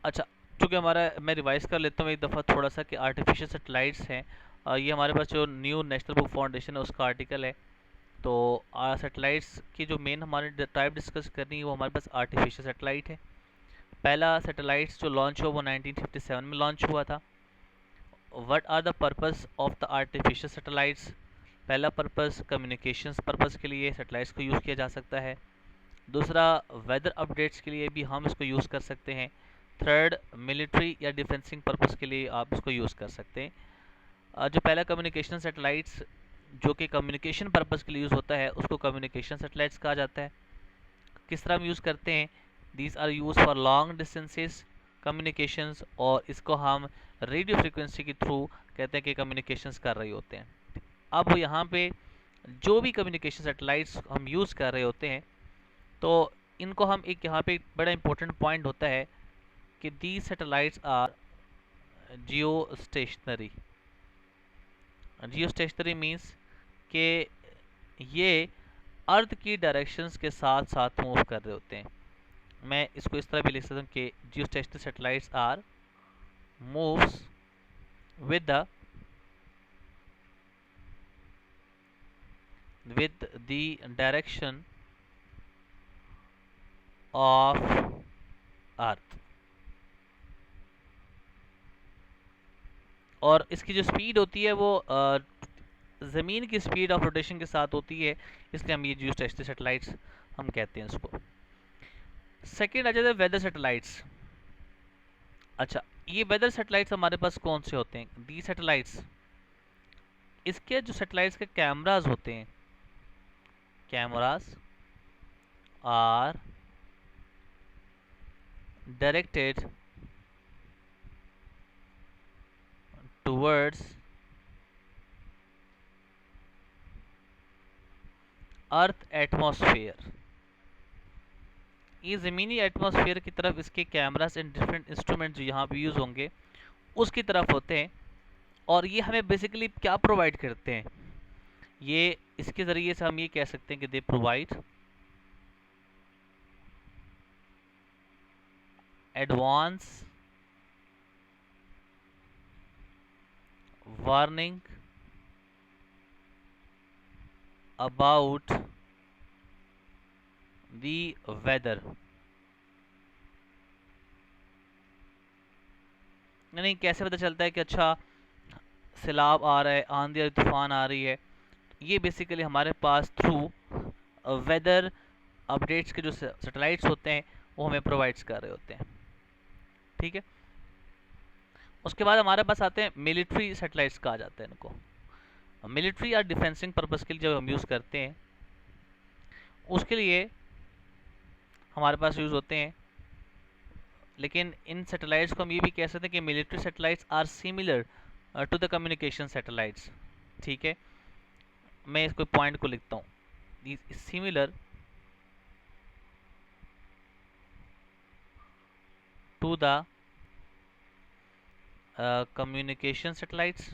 अच्छा, चूँकि हमारा, मैं रिवाइज़ कर लेता हूँ एक दफ़ा थोड़ा सा कि आर्टिफिशियल सैटेलाइट्स हैं। ये हमारे पास जो न्यू नेशनल बुक फाउंडेशन है उसका आर्टिकल है। तो सैटेलाइट्स की जो मेन हमारे टाइप डिस्कस करनी है वो हमारे पास आर्टिफिशियल सैटेलाइट है। पहला सैटेलाइट्स जो लॉन्च हुआ वो 1957 में लॉन्च हुआ था। What are the purpose of the artificial satellites? पहला पर्पस कम्युनिकेशंस पर्पस के लिए सैटेलाइट्स को यूज़ किया जा सकता है। दूसरा, वेदर अपडेट्स के लिए भी हम इसको यूज़ कर सकते हैं। थर्ड, मिलिट्री या डिफेंसिंग पर्पस के लिए आप इसको यूज़ कर सकते हैं। जो पहला कम्युनिकेशन सैटेलाइट्स जो कि कम्युनिकेशन पर्पस के लिए यूज़ होता है उसको कम्युनिकेशन सैटेलाइट्स कहा जाता है। किस तरह हम यूज़ करते हैं? These are use for long distances communications, और इसको हम रेडियो फ्रिक्वेंसी के थ्रू कहते हैं कि कम्युनिकेशंस कर रहे होते हैं। अब यहाँ पे जो भी कम्युनिकेशन सैटेलाइट्स हम यूज़ कर रहे होते हैं तो इनको हम एक, यहाँ पे एक बड़ा इंपॉर्टेंट पॉइंट होता है कि the satellites are geostationary. Geostationary means कि ये अर्थ की डायरेक्शंस के साथ साथ मूव कर रहे होते हैं। मैं इसको इस तरह भी लिख सकता हूँ कि geostationary satellites are moves with the direction of earth. और इसकी जो स्पीड होती है वो ज़मीन की स्पीड ऑफ रोटेशन के साथ होती है, इसलिए हम ये जियो स्टेशनरी सैटेलाइट्स हम कहते हैं इसको। सेकेंड आ जाता है वेदर सैटेलाइट्स। अच्छा, ये वेदर सैटेलाइट्स हमारे पास कौन से होते हैं? दी सैटेलाइट्स, इसके जो सैटेलाइट्स के कैमराज होते हैं, cameras are directed towards earth atmosphere. ये ज़मीनी एटमॉस्फेयर की तरफ इसके कैमरास एंड डिफरेंट इंस्ट्रूमेंट जो यहाँ पे यूज़ होंगे उसकी तरफ होते हैं। और ये हमें बेसिकली क्या प्रोवाइड करते हैं? ये इसके ज़रिए से हम ये कह सकते हैं कि they provide advance warning about the weather. यानी कैसे पता चलता है कि अच्छा सैलाब आ रहा है, आंधी और तूफान आ रही है? ये बेसिकली हमारे पास थ्रू वेदर अपडेट्स के जो सैटेलाइट्स होते हैं वो हमें प्रोवाइड्स कर रहे होते हैं। ठीक है, उसके बाद हमारे पास आते हैं मिलिट्री सैटेलाइट्स कहा जाता है इनको। मिलिट्री या डिफेंसिंग पर्पस के लिए जब हम यूज़ करते हैं उसके लिए हमारे पास यूज़ होते हैं। लेकिन इन सैटेलाइट्स को हम ये भी कह सकते हैं कि military satellites are similar to the communication satellites. ठीक है, मैं इसको पॉइंट को लिखता हूँ, similar to the communication satellites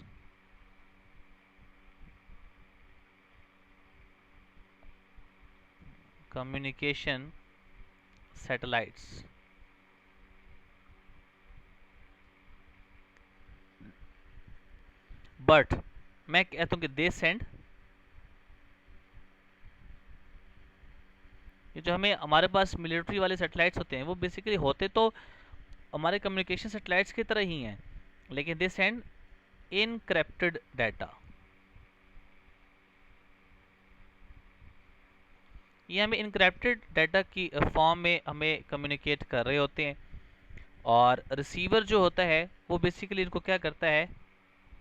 communication satellites. But मैं कहता हूँ कि दे सेंड, ये जो हमें हमारे पास मिलिट्री वाले सैटेलाइट्स होते हैं वो बेसिकली होते तो हमारे कम्युनिकेशन सैटेलाइट्स की तरह ही हैं, लेकिन दे सेंड इनक्रिप्टेड डाटा। ये हमें इनक्रिप्टेड डाटा की फॉर्म में हमें कम्युनिकेट कर रहे होते हैं। और रिसीवर जो होता है वो बेसिकली इनको क्या करता है?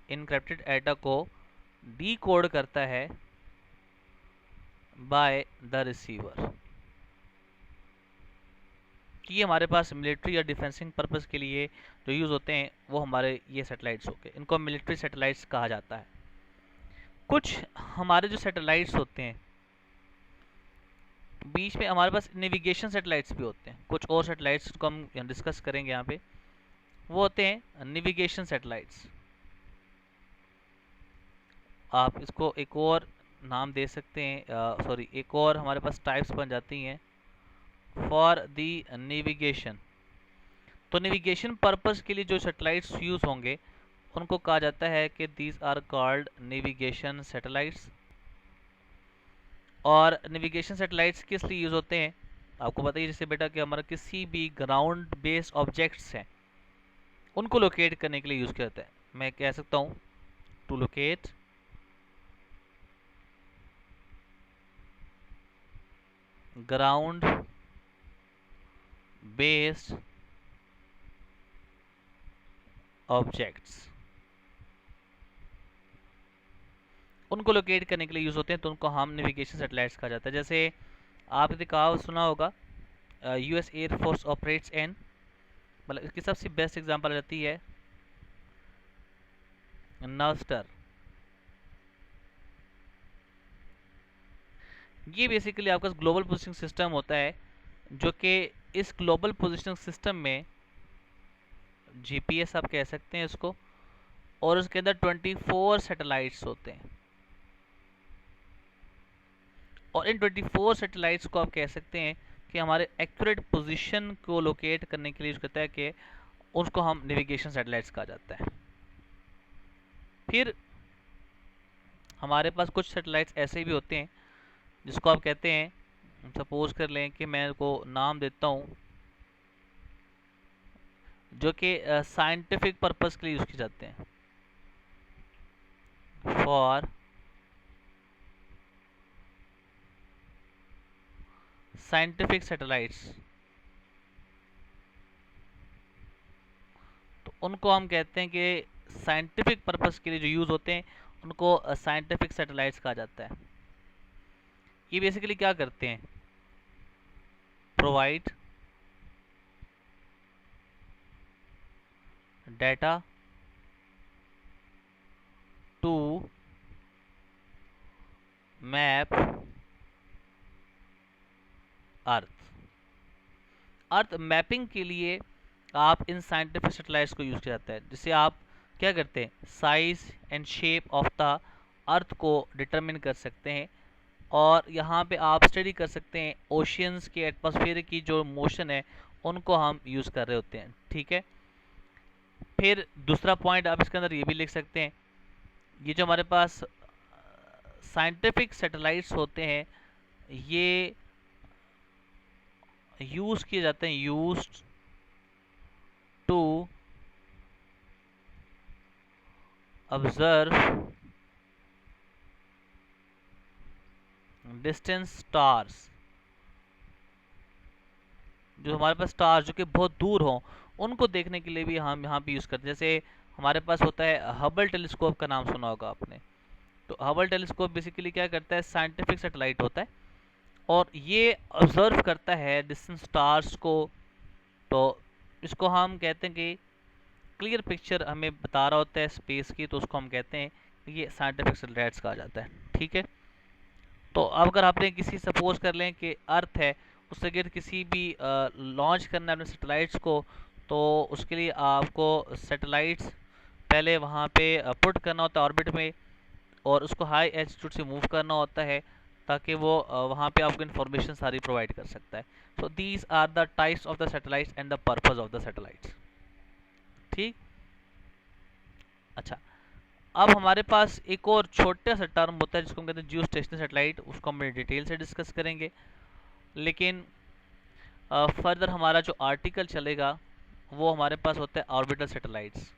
इनक्रिप्टेड डाटा को डीकोड करता है बाय द रिसीवर। कि ये हमारे पास मिलिट्री या डिफेंसिंग पर्पस के लिए जो यूज़ होते हैं वो हमारे ये सैटेलाइट्स हो गए, इनको मिलिट्री सैटेलाइट्स कहा जाता है। कुछ हमारे जो सैटेलाइट्स होते हैं बीच में हमारे पास नेविगेशन सैटेलाइट्स भी होते हैं। कुछ और सैटेलाइट्स को हम डिस्कस करेंगे यहाँ पे, वो होते हैं नेविगेशन सैटेलाइट्स। आप इसको एक और नाम दे सकते हैं, सॉरी एक और हमारे पास टाइप्स बन जाती हैं फॉर द नेविगेशन। तो नेविगेशन पर्पस के लिए जो सैटेलाइट्स यूज़ होंगे उनको कहा जाता है कि these are called navigation satellites. और नेविगेशन सैटेलाइट्स किस लिए यूज़ होते हैं आपको बताइए, जैसे बेटा कि हमारा किसी भी ग्राउंड बेस्ड ऑब्जेक्ट्स हैं उनको लोकेट करने के लिए यूज़ किया जाता है। मैं कह सकता हूँ to locate ground based objects, उनको लोकेट करने के लिए यूज़ होते हैं, तो उनको हम नेविगेशन सैटेलाइट्स कहा जाता है। जैसे आपने कहा सुना होगा US air force operates an, मतलब इसकी सबसे बेस्ट एग्जांपल आ जाती है नवस्टर। ये बेसिकली आपका ग्लोबल पोजिशनिंग सिस्टम होता है, जो कि इस ग्लोबल पोजिशनिंग सिस्टम में जीपीएस आप कह सकते हैं इसको, और उसके अंदर 24 सैटेलाइट्स होते हैं। और इन 24 सैटेलाइट्स को आप कह सकते हैं कि हमारे एक्यूरेट पोजीशन को लोकेट करने के लिए यूज़ करता है, कि उसको हम नेविगेशन सैटेलाइट्स कहा जाता है। फिर हमारे पास कुछ सैटेलाइट्स ऐसे भी होते हैं जिसको आप कहते हैं, सपोज कर लें कि मैं को नाम देता हूँ, जो कि साइंटिफिक पर्पस के लिए यूज़ किए जाते हैं, फॉर साइंटिफिक सैटेलाइट्स। तो उनको हम कहते हैं कि साइंटिफिक पर्पस के लिए जो यूज़ होते हैं उनको साइंटिफिक सैटेलाइट्स कहा जाता है। ये बेसिकली क्या करते हैं, provide data to map earth mapping के लिए आप इन साइंटिफिक सैटेलाइट्स को यूज़ किया जाता है, जिससे आप क्या करते हैं, size and shape of the earth को डिटरमिन कर सकते हैं, और यहाँ पे आप स्टडी कर सकते हैं ओशियंस के एटमॉस्फेयर की जो मोशन है उनको हम यूज़ कर रहे होते हैं। ठीक है, फिर दूसरा पॉइंट आप इसके अंदर ये भी लिख सकते हैं, ये जो हमारे पास साइंटिफिक सैटेलाइट्स होते हैं ये यूज़ किए जाते हैं, used to observe distance stars. जो हमारे पास स्टार्स जो कि बहुत दूर हों उनको देखने के लिए भी हम यहाँ पे यूज़ करते हैं। जैसे हमारे पास होता है हबल टेलीस्कोप, का नाम सुना होगा आपने। तो हबल टेलीस्कोप बेसिकली क्या करता है, साइंटिफिक सैटेलाइट होता है और ये ऑब्जर्व करता है डिस्टेंट स्टार्स को। तो इसको हम कहते हैं कि क्लियर पिक्चर हमें बता रहा होता है स्पेस की, तो उसको हम कहते हैं ये साइंटिफिक सैटेलाइट्स कहा जाता है। ठीक है, तो अब अगर आपने किसी सपोज कर लें कि अर्थ है, उससे अगर किसी भी लॉन्च करना है अपने सैटेलाइट्स को, तो उसके लिए आपको सैटेलाइट्स पहले वहाँ पे पुट करना होता है ऑर्बिट में, और उसको हाई एल्टीट्यूड से मूव करना होता है ताकि वो वहाँ पे आपको इन्फॉर्मेशन सारी प्रोवाइड कर सकता है। So these are the types of the satellites and the purpose of the satellites. ठीक, अच्छा, अब हमारे पास एक और छोटा सा टर्म होता है जिसको हम कहते हैं जियो स्टेशनरी सैटेलाइट, उसको हम डिटेल से डिस्कस करेंगे। लेकिन फर्दर हमारा जो आर्टिकल चलेगा वो हमारे पास होता है ऑर्बिटल सैटेलाइट्स।